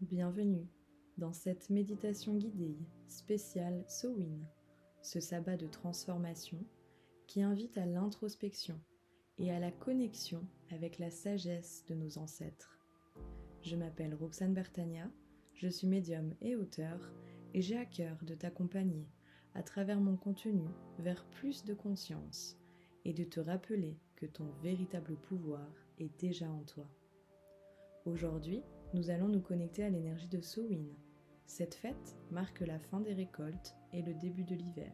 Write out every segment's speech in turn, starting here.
Bienvenue dans cette méditation guidée spéciale Samhain, ce sabbat de transformation qui invite à l'introspection et à la connexion avec la sagesse de nos ancêtres. Je m'appelle Roxane Bertagna, je suis médium et auteur et j'ai à cœur de t'accompagner à travers mon contenu vers plus de conscience et de te rappeler que ton véritable pouvoir est déjà en toi. Aujourd'hui, nous allons nous connecter à l'énergie de Samhain. Cette fête marque la fin des récoltes et le début de l'hiver.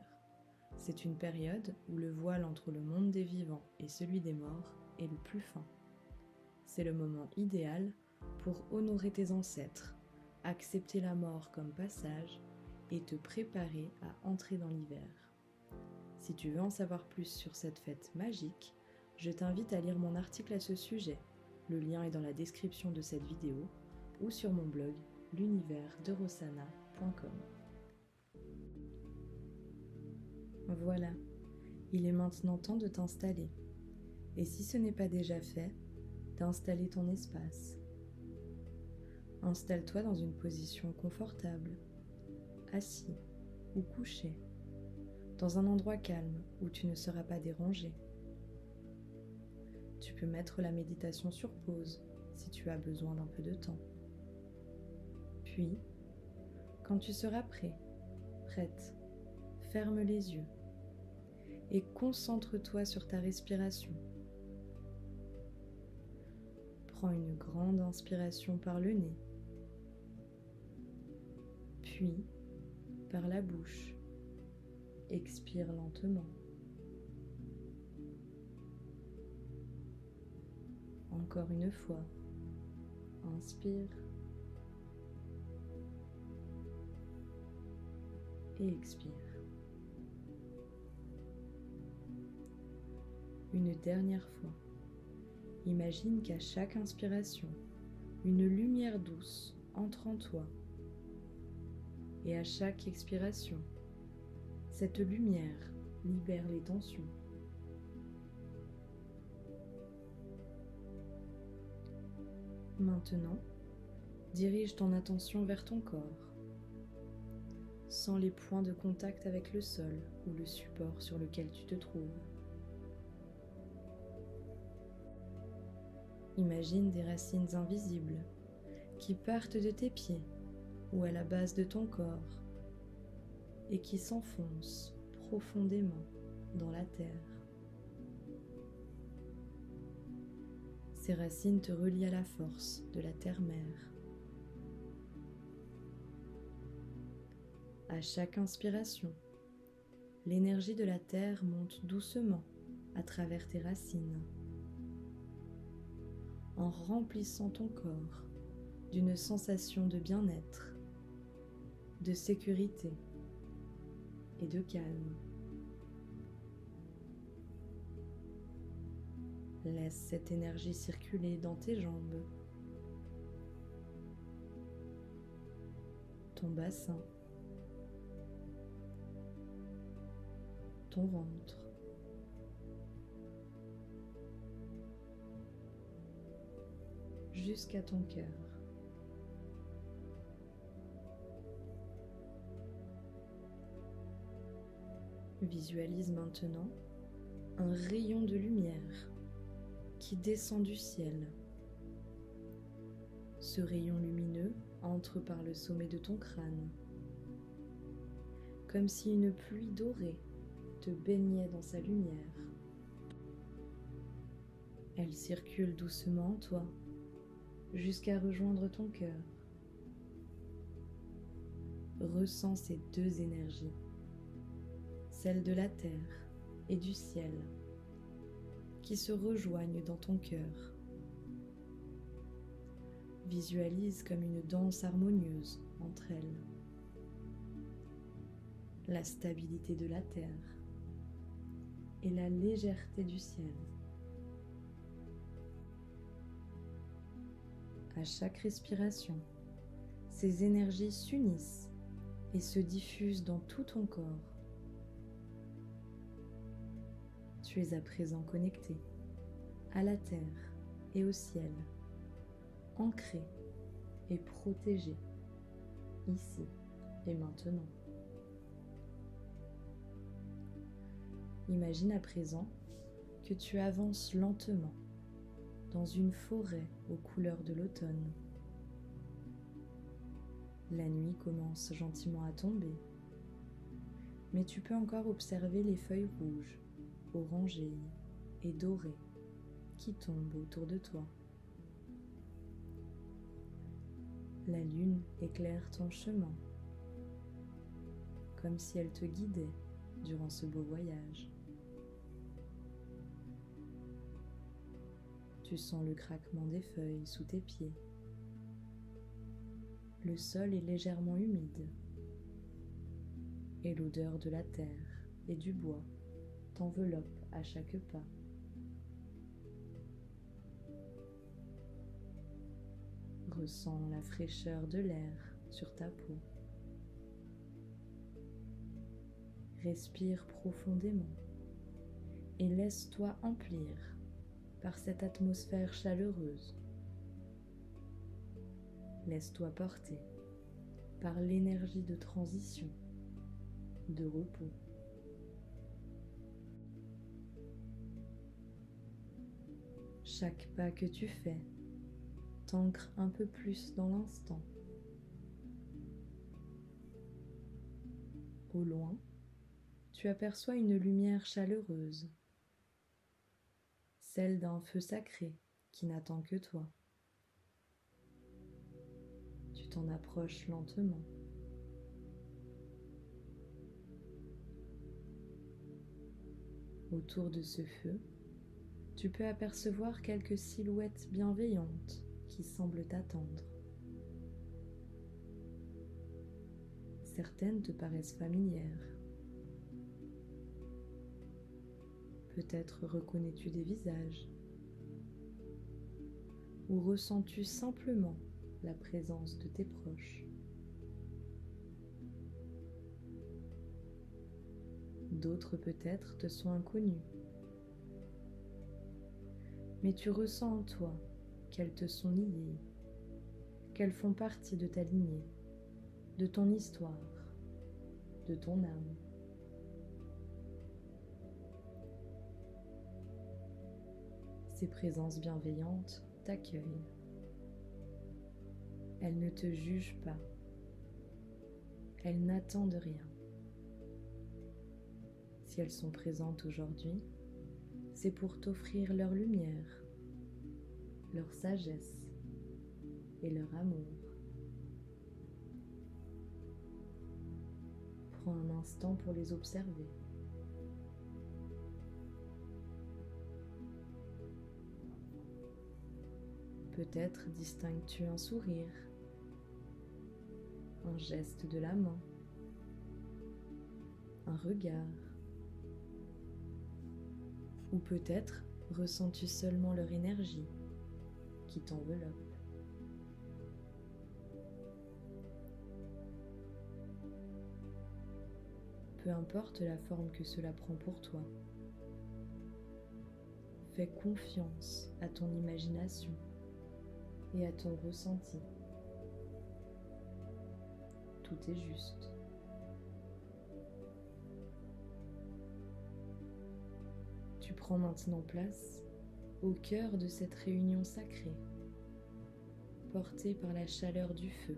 C'est une période où le voile entre le monde des vivants et celui des morts est le plus fin. C'est le moment idéal pour honorer tes ancêtres, accepter la mort comme passage et te préparer à entrer dans l'hiver. Si tu veux en savoir plus sur cette fête magique, je t'invite à lire mon article à ce sujet. Le lien est dans la description de cette vidéo ou sur mon blog l'universderosana.com. Voilà, il est maintenant temps de t'installer. Et si ce n'est pas déjà fait, d'installer ton espace. Installe-toi dans une position confortable, assis ou couché, dans un endroit calme où tu ne seras pas dérangé. Tu peux mettre la méditation sur pause si tu as besoin d'un peu de temps. Puis, quand tu seras prêt, prête, ferme les yeux et concentre-toi sur ta respiration. Prends une grande inspiration par le nez, puis par la bouche. Expire lentement. Encore une fois, inspire et expire. Une dernière fois, imagine qu'à chaque inspiration, une lumière douce entre en toi. Et à chaque expiration, cette lumière libère les tensions. Maintenant, dirige ton attention vers ton corps. Sens les points de contact avec le sol ou le support sur lequel tu te trouves. Imagine des racines invisibles qui partent de tes pieds ou à la base de ton corps et qui s'enfoncent profondément dans la terre. Ces racines te relient à la force de la terre-mère. À chaque inspiration, l'énergie de la terre monte doucement à travers tes racines, en remplissant ton corps d'une sensation de bien-être, de sécurité et de calme. Laisse cette énergie circuler dans tes jambes, ton bassin, ton ventre, jusqu'à ton cœur. Visualise maintenant un rayon de lumière qui descend du ciel. Ce rayon lumineux entre par le sommet de ton crâne, comme si une pluie dorée te baignait dans sa lumière. Elle circule doucement en toi jusqu'à rejoindre ton cœur. Ressens ces deux énergies, celle de la terre et du ciel, qui se rejoignent dans ton cœur. Visualise comme une danse harmonieuse entre elles. La stabilité de la terre et la légèreté du ciel. À chaque respiration, ces énergies s'unissent et se diffusent dans tout ton corps. Tu es à présent connecté à la terre et au ciel, ancré et protégé, ici et maintenant. Imagine à présent que tu avances lentement dans une forêt aux couleurs de l'automne. La nuit commence gentiment à tomber, mais tu peux encore observer les feuilles rouges, orangées et dorées qui tombent autour de toi. La lune éclaire ton chemin, comme si elle te guidait durant ce beau voyage. Tu sens le craquement des feuilles sous tes pieds. Le sol est légèrement humide et l'odeur de la terre et du bois t'enveloppe à chaque pas. Ressens la fraîcheur de l'air sur ta peau. Respire profondément et laisse-toi emplir par cette atmosphère chaleureuse. Laisse-toi porter par l'énergie de transition, de repos. Chaque pas que tu fais t'ancre un peu plus dans l'instant. Au loin, tu aperçois une lumière chaleureuse, celle d'un feu sacré qui n'attend que toi. Tu t'en approches lentement. Autour de ce feu, tu peux apercevoir quelques silhouettes bienveillantes qui semblent t'attendre. Certaines te paraissent familières. Peut-être reconnais-tu des visages, ou ressens-tu simplement la présence de tes proches. D'autres peut-être te sont inconnus, mais tu ressens en toi qu'elles te sont liées, qu'elles font partie de ta lignée, de ton histoire, de ton âme. Ces présences bienveillantes t'accueillent. Elles ne te jugent pas. Elles n'attendent rien. Si elles sont présentes aujourd'hui, c'est pour t'offrir leur lumière, leur sagesse et leur amour. Prends un instant pour les observer. Peut-être distingues-tu un sourire, un geste de la main, un regard. Ou peut-être ressens-tu seulement leur énergie qui t'enveloppe. Peu importe la forme que cela prend pour toi, fais confiance à ton imagination et à ton ressenti. Tout est juste. Tu prends maintenant place au cœur de cette réunion sacrée, portée par la chaleur du feu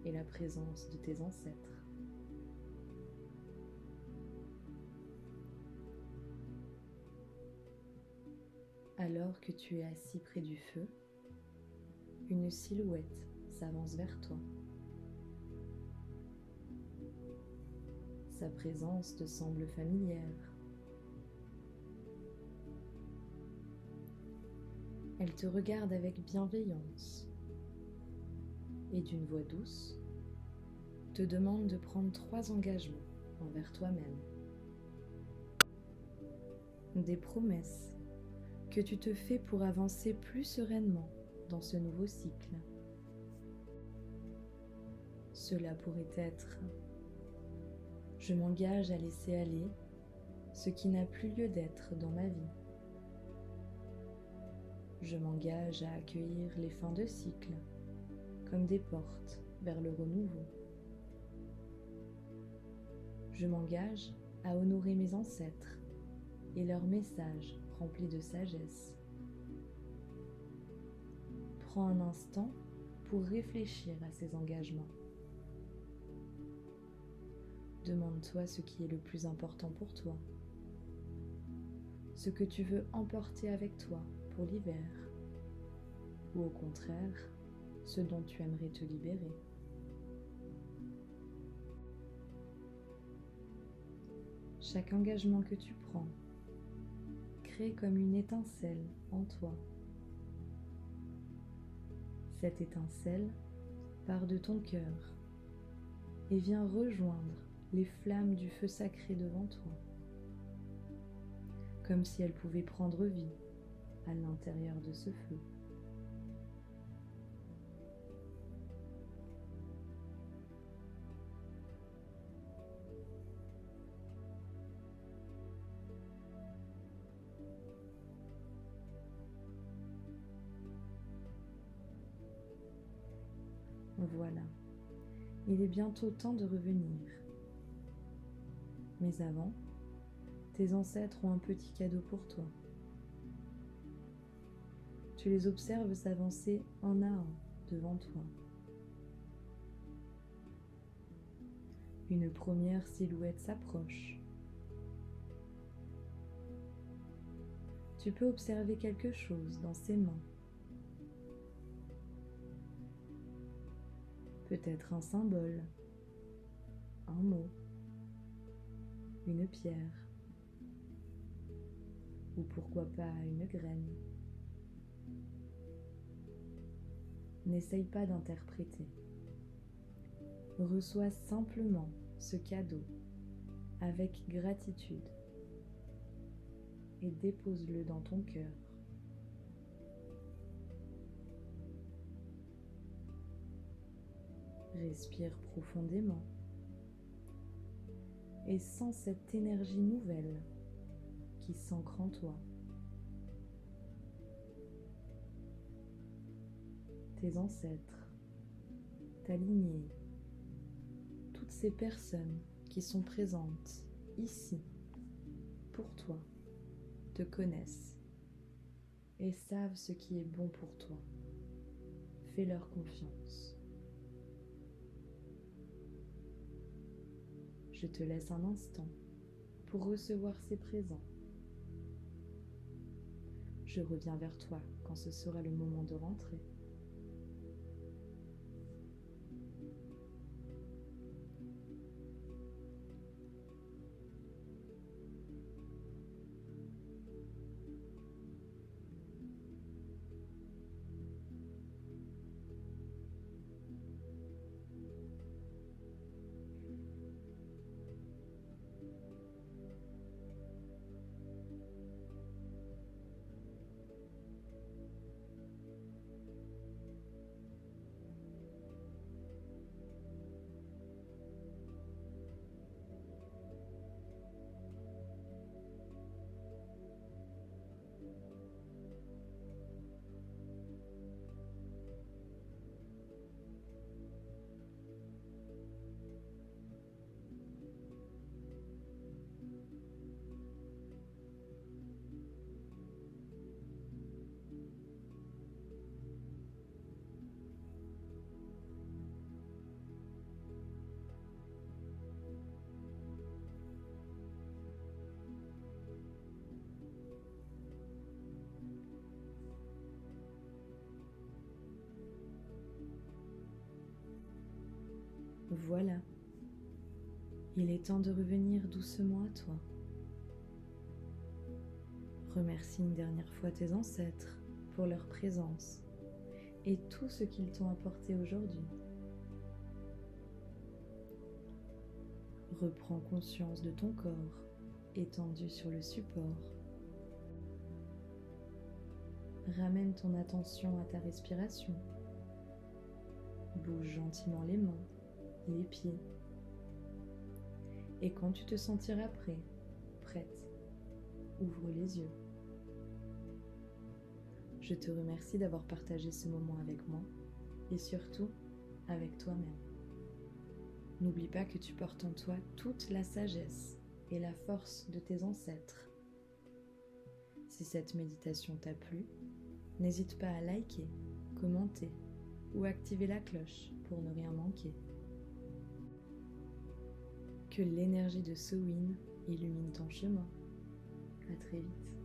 et la présence de tes ancêtres. Alors que tu es assis près du feu, une silhouette s'avance vers toi. Sa présence te semble familière. Elle te regarde avec bienveillance et d'une voix douce, te demande de prendre 3 engagements envers toi-même. Des promesses que tu te fais pour avancer plus sereinement dans ce nouveau cycle. Cela pourrait être: je m'engage à laisser aller ce qui n'a plus lieu d'être dans ma vie. Je m'engage à accueillir les fins de cycle comme des portes vers le renouveau. Je m'engage à honorer mes ancêtres et leurs messages remplis de sagesse. Prends un instant pour réfléchir à ces engagements. Demande-toi ce qui est le plus important pour toi, ce que tu veux emporter avec toi pour l'hiver, ou au contraire, ce dont tu aimerais te libérer. Chaque engagement que tu prends crée comme une étincelle en toi. Cette étincelle part de ton cœur et vient rejoindre les flammes du feu sacré devant toi, comme si elle pouvait prendre vie à l'intérieur de ce feu. Voilà, il est bientôt temps de revenir. Mais avant, tes ancêtres ont un petit cadeau pour toi. Tu les observes s'avancer un à un devant toi. Une première silhouette s'approche. Tu peux observer quelque chose dans ses mains. Peut-être un symbole, un mot, une pierre, ou pourquoi pas une graine. N'essaye pas d'interpréter. Reçois simplement ce cadeau avec gratitude et dépose-le dans ton cœur. Respire profondément et sens cette énergie nouvelle qui s'ancre en toi. Tes ancêtres, ta lignée, toutes ces personnes qui sont présentes ici pour toi, te connaissent et savent ce qui est bon pour toi. Fais-leur confiance. Je te laisse un instant pour recevoir ces présents. Je reviens vers toi quand ce sera le moment de rentrer. Voilà, il est temps de revenir doucement à toi. Remercie une dernière fois tes ancêtres pour leur présence et tout ce qu'ils t'ont apporté aujourd'hui. Reprends conscience de ton corps étendu sur le support. Ramène ton attention à ta respiration. Bouge gentiment les mains, les pieds. Et quand tu te sentiras prêt, prête, ouvre les yeux. Je te remercie d'avoir partagé ce moment avec moi et surtout avec toi-même. N'oublie pas que tu portes en toi toute la sagesse et la force de tes ancêtres. Si cette méditation t'a plu, n'hésite pas à liker, commenter ou activer la cloche pour ne rien manquer. Que l'énergie de Sowin illumine ton chemin. À très vite.